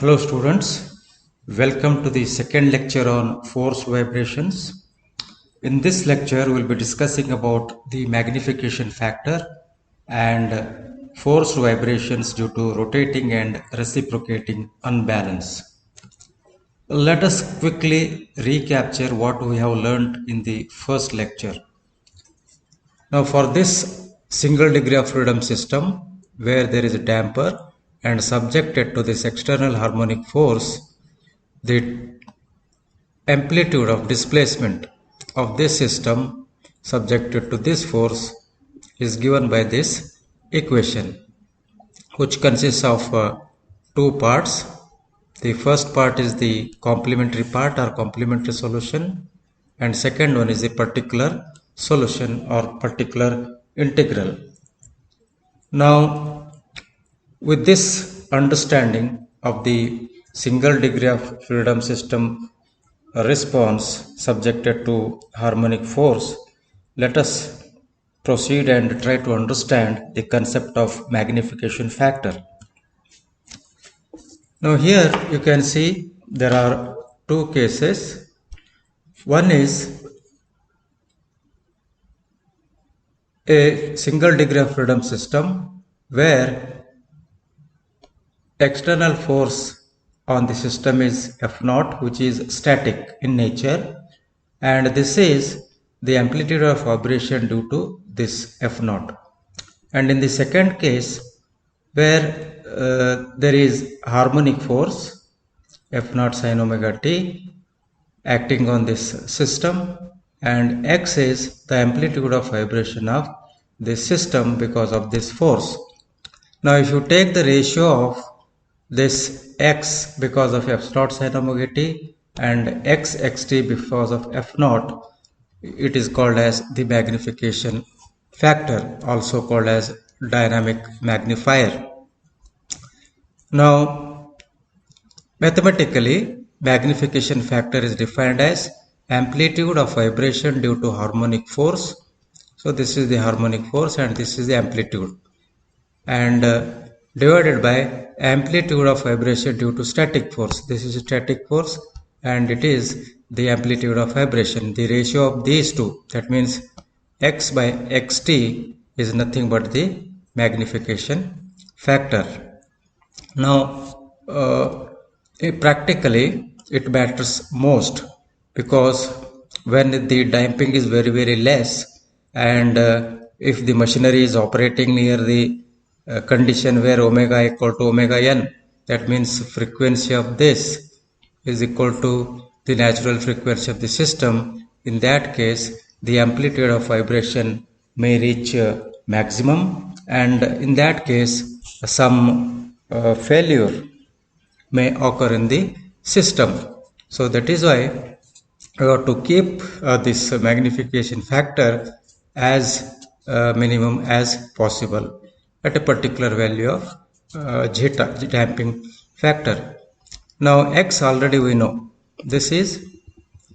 Hello students, welcome to the second lecture on force vibrations. In this lecture we will be discussing about the magnification factor and forced vibrations due to rotating and reciprocating unbalance. Let us quickly recapture what we have learned in the first lecture. Now for this single degree of freedom system where there is a damper and subjected to this external harmonic force, the amplitude of displacement of this system subjected to this force is given by this equation, which consists of two parts. The first part is the complementary part or complementary solution, and second one is the particular solution or particular integral. Now, with this understanding of the single degree of freedom system response subjected to harmonic force, let us proceed and try to understand the concept of magnification factor. Now here you can see there are two cases. One is a single degree of freedom system where external force on the system is F0, which is static in nature, and this is the amplitude of vibration due to this F0. And in the second case, where there is harmonic force F0 sin omega t acting on this system, and X is the amplitude of vibration of this system because of this force. Now if you take the ratio of this X because of F0 sin omega t and X xt because of F0, it is called as the magnification factor, also called as dynamic magnifier. Now mathematically, magnification factor is defined as amplitude of vibration due to harmonic force. So this is the harmonic force and this is the amplitude, and divided by amplitude of vibration due to static force. This is static force and it is the amplitude of vibration. The ratio of these two, that means X by xt, is nothing but the magnification factor. Now practically it matters most because when the damping is very less, and if the machinery is operating near the condition where omega equal to omega n, that means frequency of this is equal to the natural frequency of the system. In that case, the amplitude of vibration may reach maximum, and in that case some failure may occur in the system. So that is why we have to keep this magnification factor as minimum as possible at a particular value of zeta, damping factor. Now X already we know, this is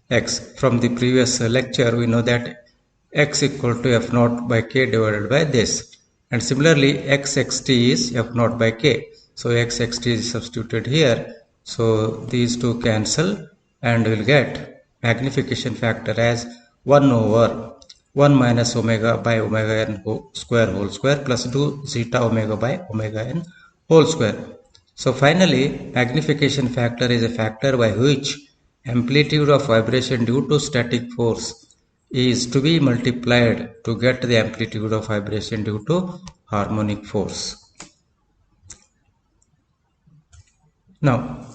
X. From the previous lecture we know that X equal to F0 by K divided by this, and similarly X xt is F0 by K. So X xt is substituted here, so these two cancel and we'll get magnification factor as 1 over 1 minus omega by omega n square whole square plus 2 zeta omega by omega n whole square. So finally magnification factor is a factor by which amplitude of vibration due to static force is to be multiplied to get the amplitude of vibration due to harmonic force. Now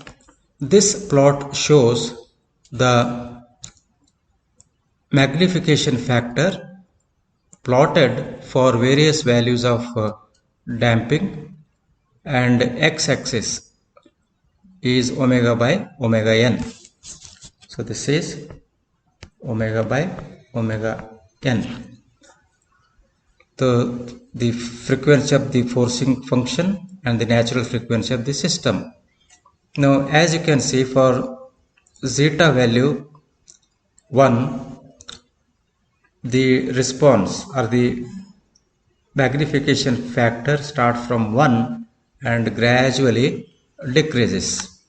this plot shows the magnification factor plotted for various values of damping, and x-axis is omega by omega n. So this is omega by omega n, the frequency of the forcing function and the natural frequency of the system. Now as you can see, for zeta value 1, the response or the magnification factor starts from 1 and gradually decreases.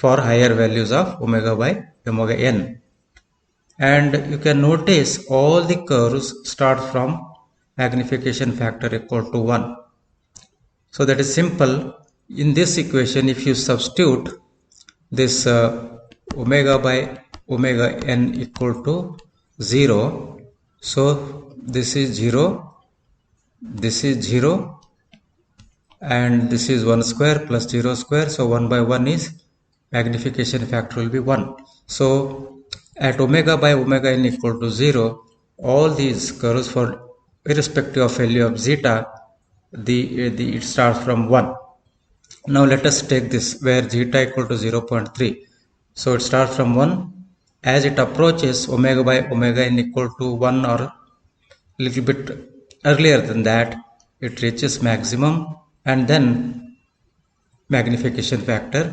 for higher values of omega by omega n. And you can notice all the curves start from magnification factor equal to 1. So that is simple. In this equation, if you substitute this omega by omega n equal to 0, so this is 0, this is 0, and this is 1 square plus 0 square, so 1 by 1 is magnification factor will be 1. So at omega by omega n equal to 0, all these curves for irrespective of value of zeta, it starts from 1. Now let us take this where zeta equal to 0.3. So it starts from 1. As it approaches omega by omega n equal to 1 or little bit earlier than that, it reaches maximum, and then magnification factor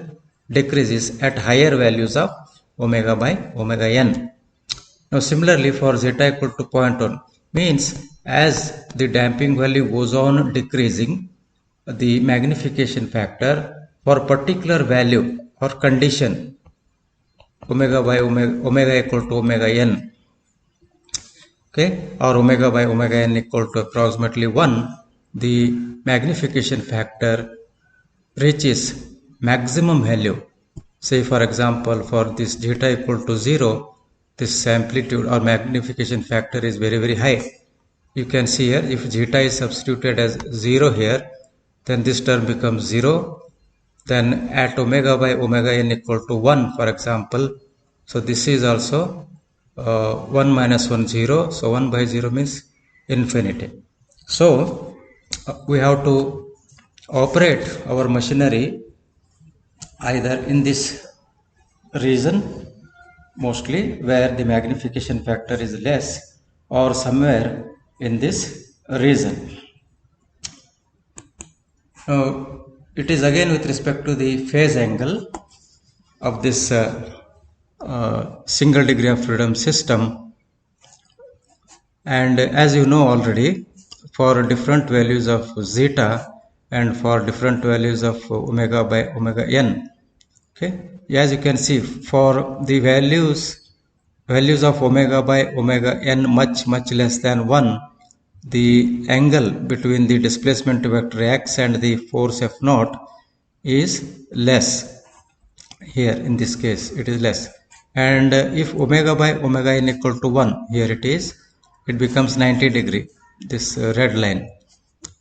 decreases at higher values of omega by omega n. Now similarly for zeta equal to 0.1, means as the damping value goes on decreasing, the magnification factor for particular value or condition omega by omega equal to omega n, okay, or omega by omega n equal to approximately 1, the magnification factor reaches maximum value. Say for example, for this zeta equal to 0, this amplitude or magnification factor is very high. You can see here, if zeta is substituted as 0 here, then this term becomes 0. Then at omega by omega n equal to 1, for example, so this is also 1 minus 1 0, so 1 by 0 means infinity. So we have to operate our machinery either in this region mostly where the magnification factor is less, or somewhere in this region. Now it is again with respect to the phase angle of this single degree of freedom system, and as you know already, for different values of zeta and for different values of omega by omega n, okay, as you can see, for the values of omega by omega n much less than 1, the angle between the displacement vector x and the force F naught is less. Here in this case it is less, and if omega by omega n equal to 1, here it becomes 90 degree, this red line,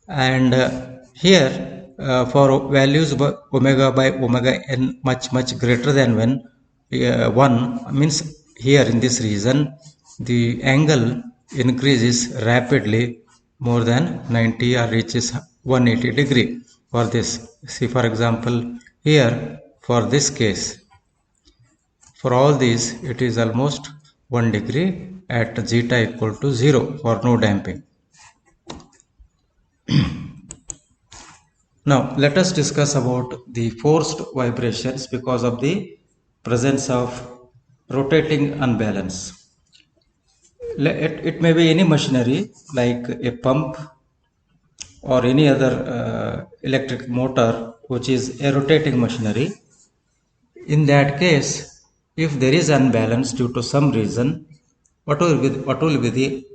and here for values by omega n much greater than 1 means here in this region the angle increases rapidly more than 90 or reaches 180 degree for this. See for example here, for this case, for all these it is almost 1 degree at zeta equal to 0 for no damping. Now let us discuss about the forced vibrations because of the presence of rotating unbalance. It may be any machinery like a pump or any other electric motor which is a rotating machinery. In that case, if there is unbalance due to some reason, what will be the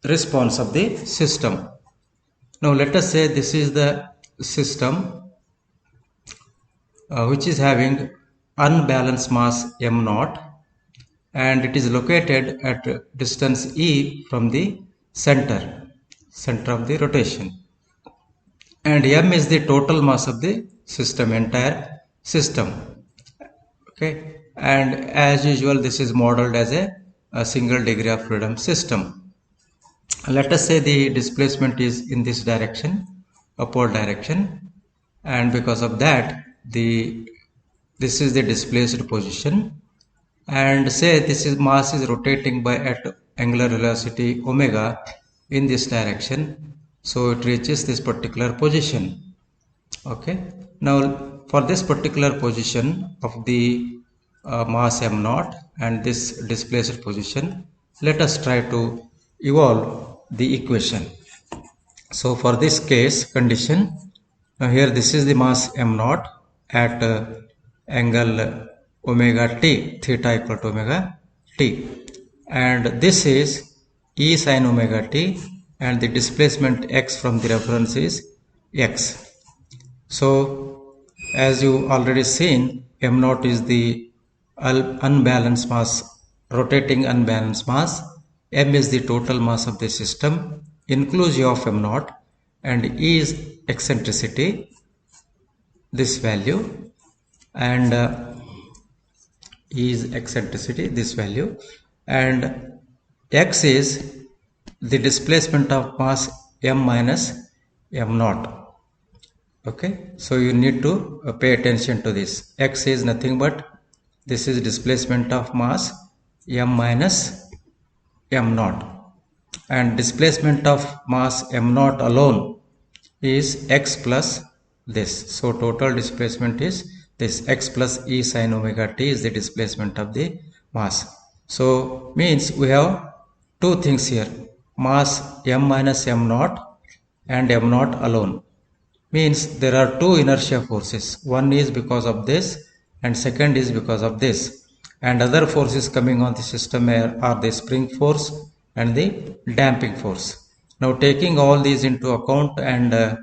response of the system? Now let us say this is the system which is having unbalanced mass m naught, and it is located at distance e from the center of the rotation, and m is the total mass of the system, entire system, okay, and as usual this is modeled as a single degree of freedom system. Let us say the displacement is in this direction, upward direction, and because of that this is the displaced position, and say this is mass is rotating by at angular velocity omega in this direction, so it reaches this particular position. Okay, now for this particular position of the mass m naught and this displaced position, let us try to evolve the equation. So for this case condition, here this is the mass m naught at angle omega t, theta equal to omega t, and this is E sin omega t, and the displacement x from the reference is x. So as you already seen, m naught is the unbalanced mass, rotating unbalanced mass. M is the total mass of the system inclusive of m naught, and E is eccentricity, this value, and E is eccentricity, this value, and x is the displacement of mass m minus m naught. Okay, so you need to pay attention to this. X is nothing but this is displacement of mass m minus m naught, and displacement of mass m naught alone is x plus this. So total displacement is this, x plus E sin omega t is the displacement of the mass. So means we have two things here, mass m minus m naught and m naught alone. Means there are two inertia forces, one is because of this and second is because of this, and other forces coming on the system are the spring force and the damping force. Now taking all these into account and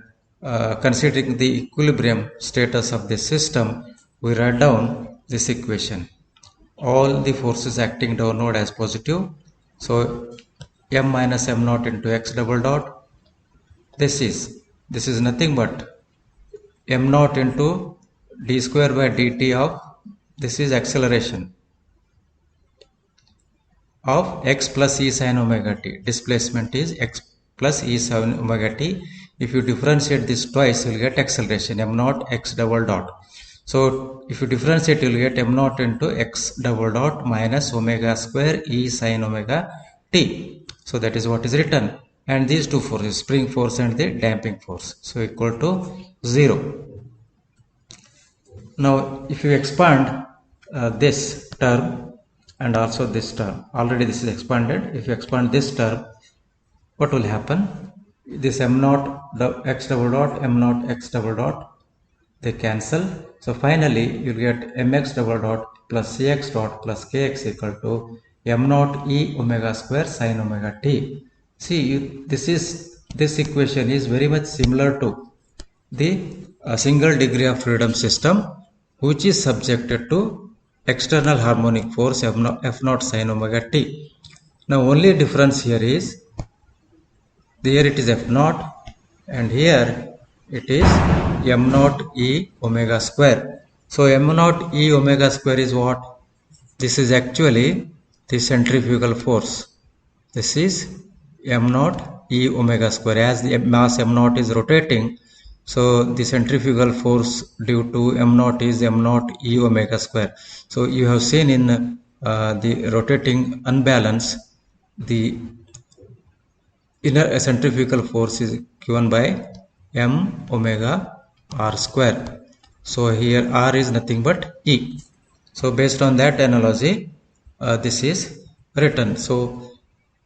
considering the equilibrium status of the system, we write down this equation. All the forces acting downward as positive, so m minus m naught into x double dot, this is nothing but m naught into d square by dt of, this is acceleration of x plus E sin omega t. Displacement is x plus E sin omega t. If you differentiate this twice, you will get acceleration m naught x double dot. So if you differentiate, you will get m naught into x double dot minus omega square E sin omega t. So that is what is written, and these two forces, spring force and the damping force, so equal to 0. Now if you expand this term and also this term, already this is expanded, if you expand this term, what will happen? This m naught x double dot, m naught x double dot, they cancel. So finally you will get mx double dot plus cx dot plus kx equal to m naught E omega square sin omega t. See, this equation is very much similar to the single degree of freedom system, which is subjected to external harmonic force f naught sin omega t. Now only difference here is, here it is f naught and here it is m naught E omega square. So m naught E omega square is what? This is actually the centrifugal force. This is m naught E omega square. As the mass m naught is rotating, so the centrifugal force due to m naught is m naught E omega square. So you have seen in the rotating unbalance, the inner centrifugal force is given by m omega r square. So here r is nothing but E. So based on that analogy, this is written. So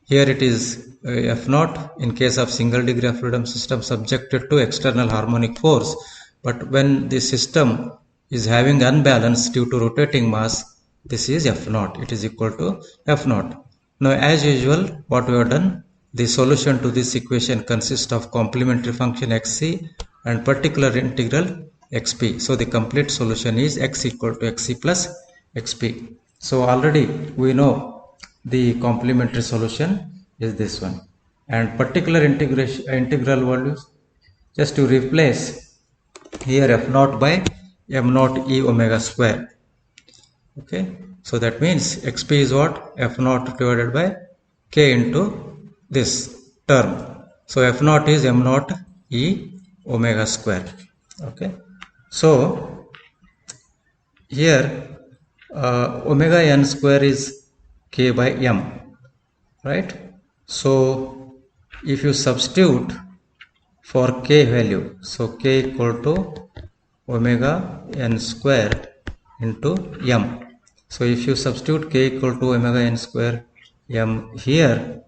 here it is f naught in case of single degree of freedom system subjected to external harmonic force, but when the system is having unbalance due to rotating mass, this is f naught, it is equal to f naught. Now as usual, what we have done, the solution to this equation consists of complementary function xc and particular integral xp. So the complete solution is x equal to xc plus xp. So already we know the complementary solution is this one, and particular integral values, just to replace here f naught by m naught E omega square. Okay, so that means xp is what? F naught divided by k into this term. So f naught is m naught E omega square. Okay, so here omega n square is k by m, right? So if you substitute for k value, so k equal to omega n square into m. So if you substitute k equal to omega n square m here,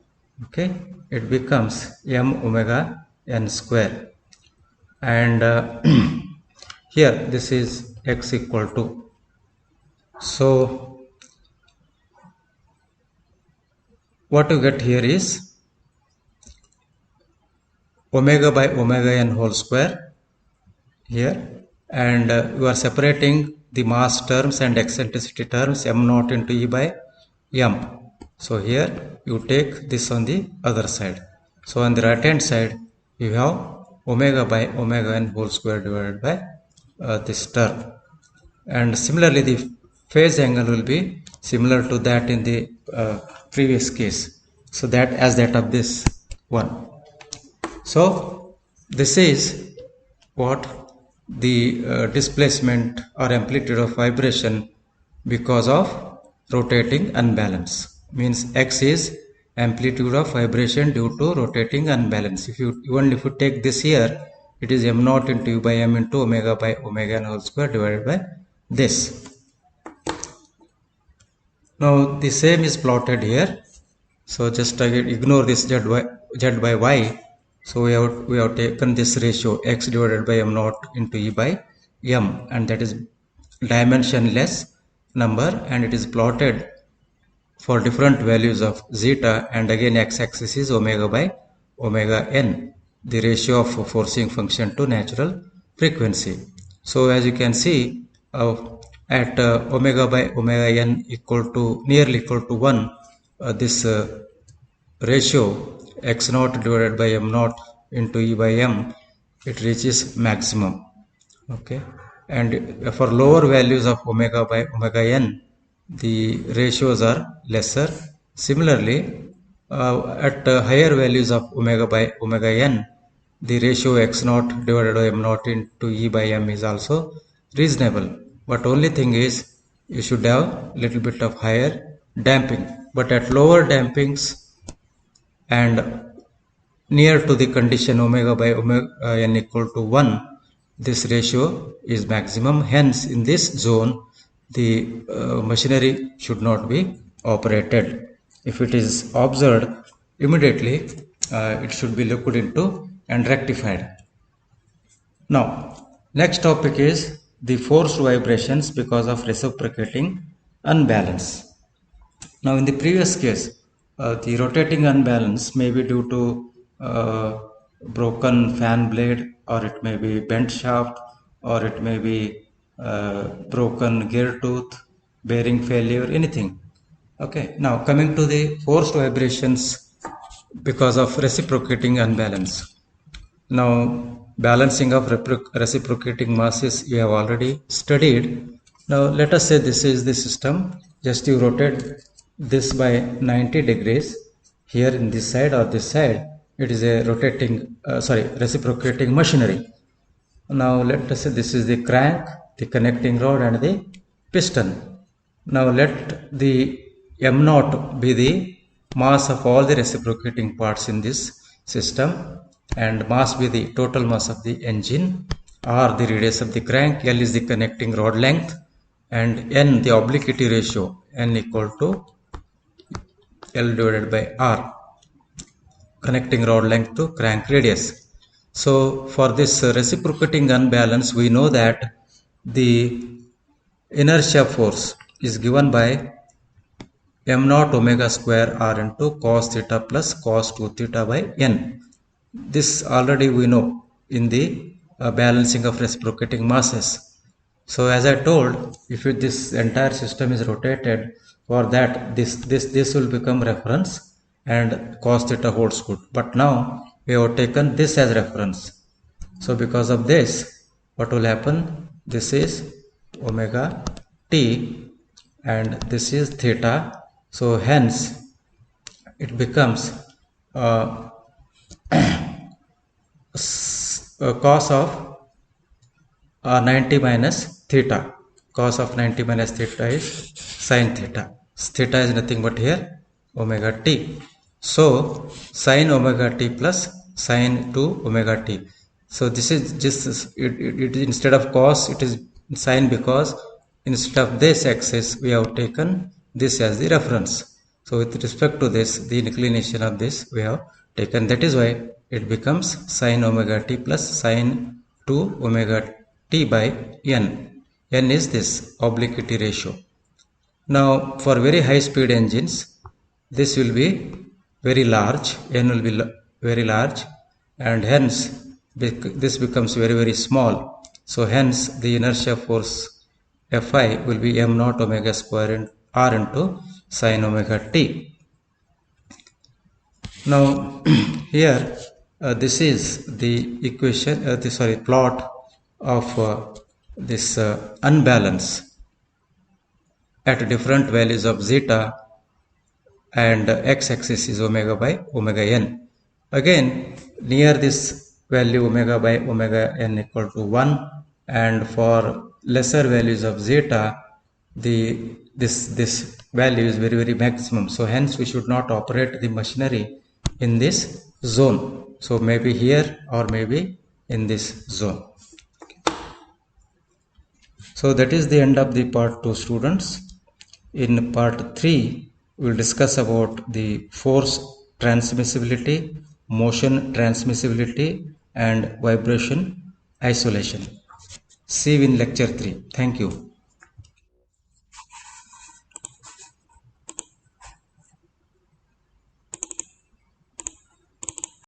okay, it becomes m omega n square, and here this is x equal to So what you get here is omega by omega n whole square here, and you are separating the mass terms and eccentricity terms m naught into E by m. So here you take this on the other side. So on the right hand side you have omega by omega n whole square divided by this term, and similarly the phase angle will be similar to that in the previous case, so that as that of this one. So this is what the displacement or amplitude of vibration because of rotating unbalance means. X is amplitude of vibration due to rotating unbalance. If you take this here, it is m naught into U by m into omega by omega n whole square divided by this. Now the same is plotted here. So just ignore this z by y. So we have taken this ratio x divided by m naught into E by m, and that is dimensionless number, and it is plotted for different values of zeta, and again x-axis is omega by omega n, the ratio of forcing function to natural frequency. So as you can see, at omega by omega n nearly equal to 1, this ratio x naught divided by m naught into E by m, it reaches maximum. Okay, and for lower values of omega by omega n, the ratios are lesser. Similarly, at higher values of omega by omega n, the ratio x naught divided by m naught into E by m is also reasonable. But only thing is you should have little bit of higher damping. But at lower dampings and near to the condition omega by omega n equal to 1, this ratio is maximum. Hence in this zone the machinery should not be operated. If it is observed, immediately it should be looked into and rectified. Now next topic is the forced vibrations because of reciprocating unbalance. Now in the previous case, the rotating unbalance may be due to broken fan blade, or it may be bent shaft, or it may be broken gear tooth, bearing failure, anything. Okay, now coming to the forced vibrations because of reciprocating unbalance. Now balancing of reciprocating masses we have already studied. Now let us say this is the system. Just you rotate this by 90 degrees here in this side or this side. It is a rotating reciprocating machinery. Now let us say this is the crank, the connecting rod, and the piston. Now let the m naught be the mass of all the reciprocating parts in this system, and mass be the total mass of the engine, r the radius of the crank, l is the connecting rod length, and n the obliquity ratio, n equal to l divided by r, connecting rod length to crank radius. So for this reciprocating unbalance, we know that the inertia force is given by m naught omega square r into cos theta plus cos 2 theta by n. This already we know in the balancing of reciprocating masses. So as I told, if this entire system is rotated, for that this will become reference and cos theta holds good. But now we have taken this as reference. So because of this, what will happen? This is omega t and this is theta. So hence it becomes cos of 90 minus theta. Cos of 90 minus theta is sin theta. Theta is nothing but here omega t. So sin omega t plus sin 2 omega t. So this is just it instead of cos, it is sin, because instead of this axis we have taken this as the reference. So with respect to this, the inclination of this we have taken. That is why it becomes sin omega t plus sin 2 omega t by n. N is this obliquity ratio. Now for very high speed engines, this will be very large, N will be very large, and hence this becomes very small. So hence the inertia force Fi will be m naught omega square r into sine omega t. Now here this is the equation, plot of this unbalance at different values of zeta, and x-axis is omega by omega n. Again, near this value omega by omega n equal to 1, and for lesser values of zeta, this value is very maximum. So hence we should not operate the machinery in this zone. So maybe here or maybe in this zone. So that is the end of the part 2, students. In part 3, we will discuss about the force transmissibility, motion transmissibility, and vibration isolation. See you in lecture 3. Thank you.